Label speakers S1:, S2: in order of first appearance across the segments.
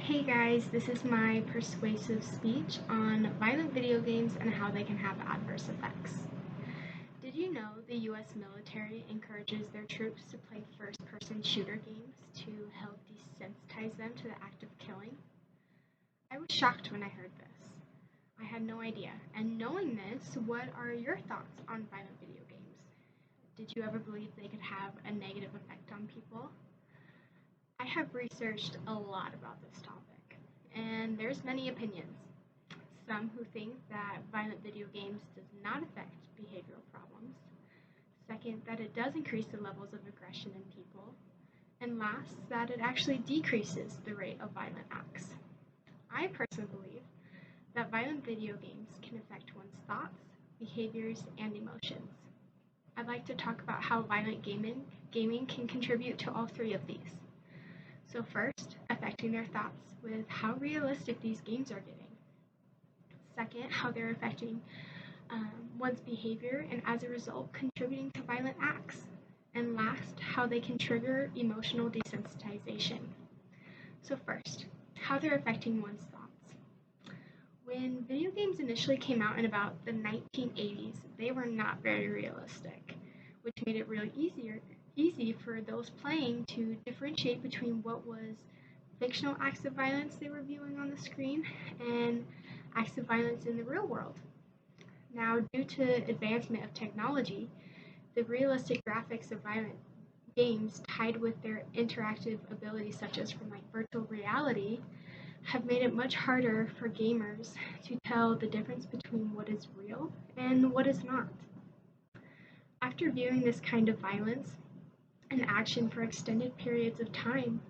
S1: Hey guys, this is my persuasive speech on violent video games and how they can have adverse effects. Did you know the US military encourages their troops to play first person shooter games to help desensitize them to the act of killing? I was shocked when I heard this. I had no idea. And knowing this, what are your thoughts on violent video games? Did you ever believe they could have a negative effect on people? I have researched a lot about this topic, and there's many opinions. Some who think that violent video games does not affect behavioral problems. Second, that it does increase the levels of aggression in people. And last, that it actually decreases the rate of violent acts. I personally believe that violent video games can affect one's thoughts, behaviors, and emotions. I'd like to talk about how violent gaming can contribute to all three of these. So first, affecting their thoughts with how realistic these games are getting. Second, how they're affecting one's behavior and as a result contributing to violent acts. And last, how they can trigger emotional desensitization. So first, how they're affecting one's thoughts. When video games initially came out in about the 1980s, they were not very realistic, which made it really easy for those playing to differentiate between what was fictional acts of violence they were viewing on the screen and acts of violence in the real world. Now, due to advancement of technology, the realistic graphics of violent games tied with their interactive abilities such as from virtual reality have made it much harder for gamers to tell the difference between what is real and what is not. After viewing this kind of violence and action for extended periods of time,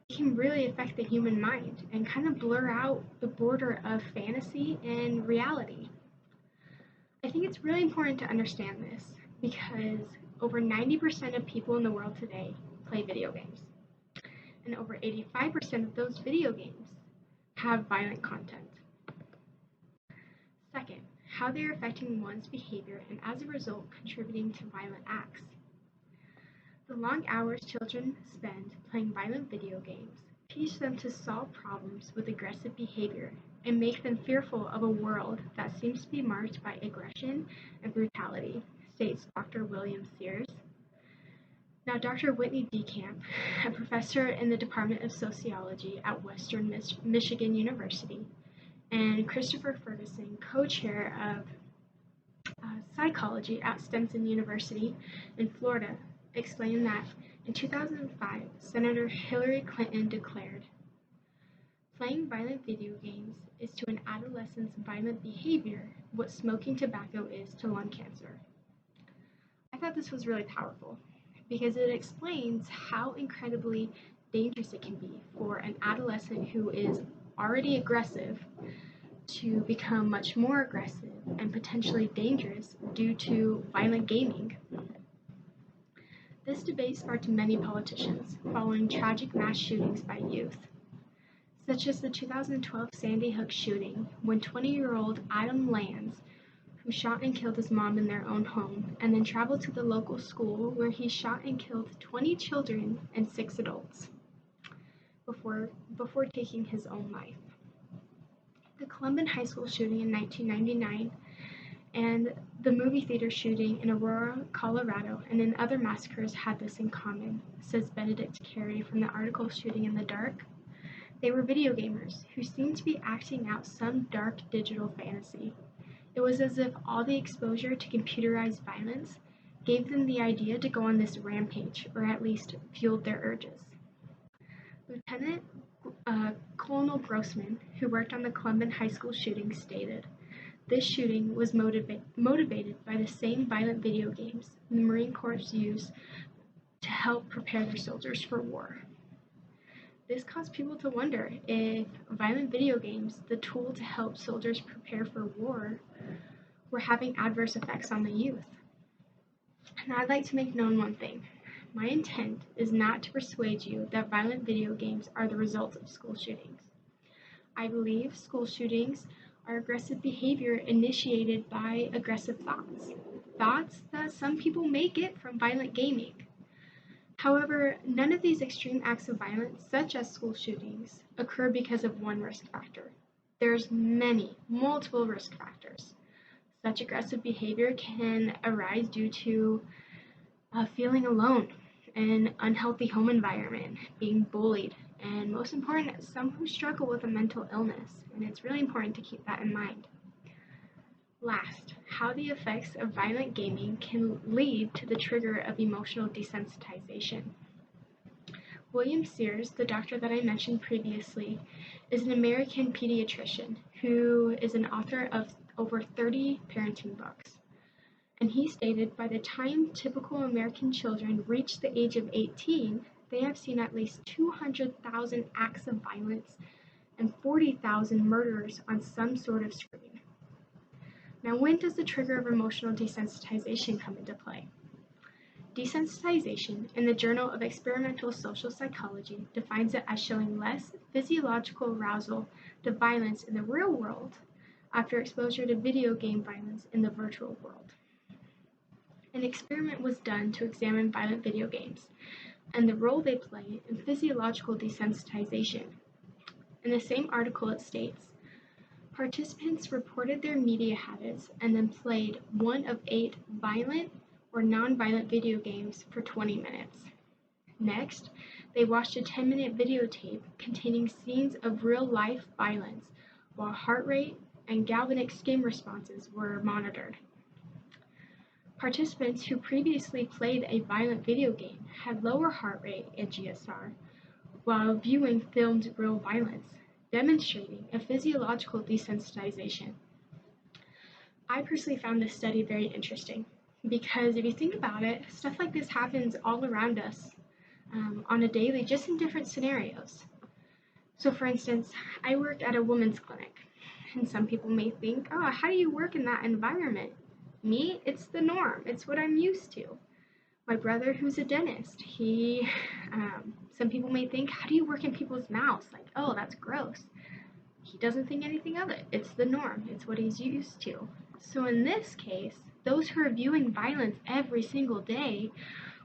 S1: it can really affect the human mind and kind of blur out the border of fantasy and reality. I think it's really important to understand this because over 90% of people in the world today play video games, and over 85% of those video games have violent content. Second, how they are affecting one's behavior and as a result contributing to violent acts. The long hours children spend playing violent video games teach them to solve problems with aggressive behavior and make them fearful of a world that seems to be marked by aggression and brutality, states Dr. William Sears. Now, Dr. Whitney DeCamp, a professor in the Department of Sociology at Western Michigan University, and Christopher Ferguson, co-chair of psychology at Stetson University in Florida, explained that in 2005, Senator Hillary Clinton declared, "Playing violent video games is to an adolescent's violent behavior what smoking tobacco is to lung cancer." I thought this was really powerful because it explains how incredibly dangerous it can be for an adolescent who is already aggressive to become much more aggressive and potentially dangerous due to violent gaming. This debate sparked many politicians following tragic mass shootings by youth, such as the 2012 Sandy Hook shooting when 20-year-old Adam Lanz, who shot and killed his mom in their own home, and then traveled to the local school where he shot and killed 20 children and 6 adults before taking his own life. The Columbine High School shooting in 1999 and the movie theater shooting in Aurora, Colorado, and in other massacres had this in common, says Benedict Carey from the article Shooting in the Dark. They were video gamers who seemed to be acting out some dark digital fantasy. It was as if all the exposure to computerized violence gave them the idea to go on this rampage, or at least fueled their urges. Lieutenant Colonel Grossman, who worked on the Columbine High School shooting, stated, "This shooting was motivated by the same violent video games the Marine Corps used to help prepare their soldiers for war." This caused people to wonder if violent video games, the tool to help soldiers prepare for war, were having adverse effects on the youth. And I'd like to make known one thing. My intent is not to persuade you that violent video games are the result of school shootings. I believe school shootings are aggressive behavior initiated by aggressive thoughts. Thoughts that some people may get from violent gaming. However, none of these extreme acts of violence, such as school shootings, occur because of one risk factor. There's multiple risk factors. Such aggressive behavior can arise due to feeling alone, an unhealthy home environment, being bullied, and most important, some who struggle with a mental illness, and it's really important to keep that in mind. Last, how the effects of violent gaming can lead to the trigger of emotional desensitization. William Sears, the doctor that I mentioned previously, is an American pediatrician who is an author of over 30 parenting books. And he stated by the time typical American children reach the age of 18, they have seen at least 200,000 acts of violence and 40,000 murders on some sort of screen. Now, when does the trigger of emotional desensitization come into play? Desensitization, in the Journal of Experimental Social Psychology, defines it as showing less physiological arousal to violence in the real world after exposure to video game violence in the virtual world. An experiment was done to examine violent video games and the role they play in physiological desensitization. In the same article, it states, participants reported their media habits and then played one of 8 violent or non-violent video games for 20 minutes. Next, they watched a 10-minute videotape containing scenes of real-life violence while heart rate and galvanic skin responses were monitored. Participants who previously played a violent video game had lower heart rate and GSR while viewing filmed real violence, demonstrating a physiological desensitization. I personally found this study very interesting because if you think about it, stuff like this happens all around us on a daily, just in different scenarios. So for instance, I work at a women's clinic, and some people may think, oh, how do you work in that environment? Me, it's the norm. It's what I'm used to. My brother, who's a dentist, some people may think, how do you work in people's mouths? Like, oh, that's gross. He doesn't think anything of it. It's the norm. It's what he's used to. So in this case, those who are viewing violence every single day,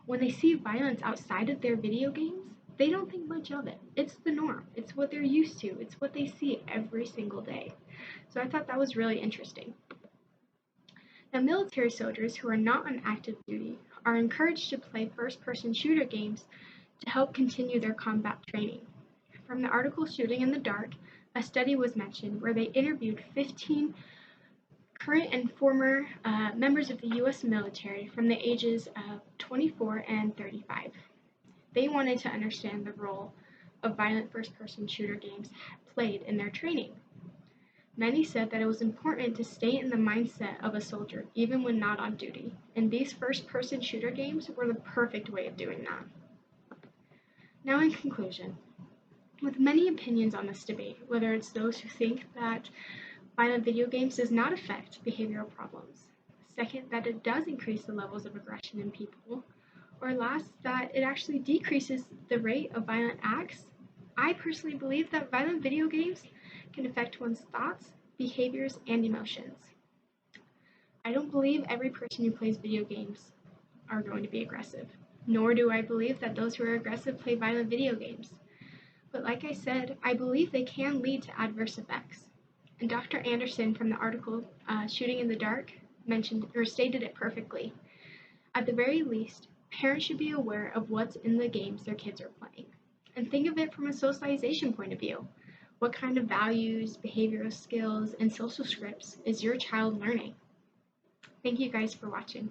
S1: when they see violence outside of their video games, they don't think much of it. It's the norm. It's what they're used to. It's what they see every single day. So I thought that was really interesting. Now, military soldiers who are not on active duty are encouraged to play first-person shooter games to help continue their combat training. From the article Shooting in the Dark, a study was mentioned where they interviewed 15 current and former members of the U.S. military from the ages of 24 and 35. They wanted to understand the role of violent first-person shooter games played in their training. Many said that it was important to stay in the mindset of a soldier even when not on duty, and these first-person shooter games were the perfect way of doing that. Now in conclusion, with many opinions on this debate, whether it's those who think that violent video games does not affect behavioral problems, second, that it does increase the levels of aggression in people, or last, that it actually decreases the rate of violent acts, I personally believe that violent video games can affect one's thoughts, behaviors, and emotions. I don't believe every person who plays video games are going to be aggressive, nor do I believe that those who are aggressive play violent video games. But like I said, I believe they can lead to adverse effects. And Dr. Anderson from the article Shooting in the Dark mentioned or stated it perfectly. At the very least, parents should be aware of what's in the games their kids are playing. And think of it from a socialization point of view. What kind of values, behavioral skills, and social scripts is your child learning? Thank you guys for watching.